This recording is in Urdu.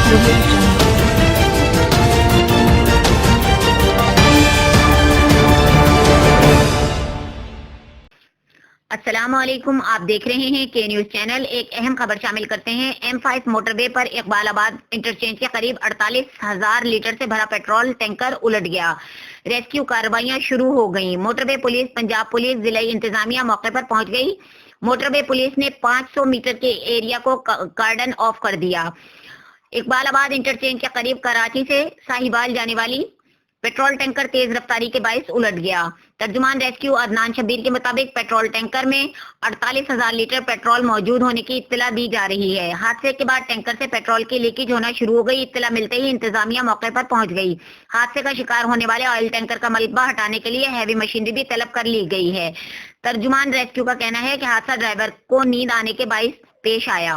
audio jungle. السلام علیکم، آپ دیکھ رہے ہیں کے نیوز چینل۔ ایک اہم خبر شامل کرتے ہیں۔ M5 موٹر وے پر اقبال آباد انٹرچینج کے قریب 48,000 لیٹر سے بھرا پیٹرول ٹینکر الٹ گیا۔ ریسکیو کارروائیاں شروع ہو گئیں۔ موٹر وے پولیس، پنجاب پولیس، ضلعی انتظامیہ موقع پر پہنچ گئی۔ موٹر وے پولیس نے 500 میٹر کے ایریا کو کارڈن آف کر دیا۔ اقبال آباد انٹرچینج کے قریب کراچی سے ساہیوال جانے والی پیٹرول ٹینکر تیز رفتاری کے باعث الٹ گیا۔ ترجمان ریسکیو عدنان شبیر کے مطابق پیٹرول ٹینکر میں 48,000 لیٹر پیٹرول موجود ہونے کی اطلاع دی جا رہی ہے۔ حادثے کے بعد ٹینکر سے پیٹرول کی لیکیج ہونا شروع ہو گئی۔ اطلاع ملتے ہی انتظامیہ موقع پر پہنچ گئی۔ حادثے کا شکار ہونے والے آئل ٹینکر کا ملبہ ہٹانے کے لیے ہیوی مشینری بھی طلب کر لی گئی ہے۔ ترجمان ریسکیو کا کہنا ہے کہ حادثہ ڈرائیور کو نیند آنے کے باعث پیش آیا۔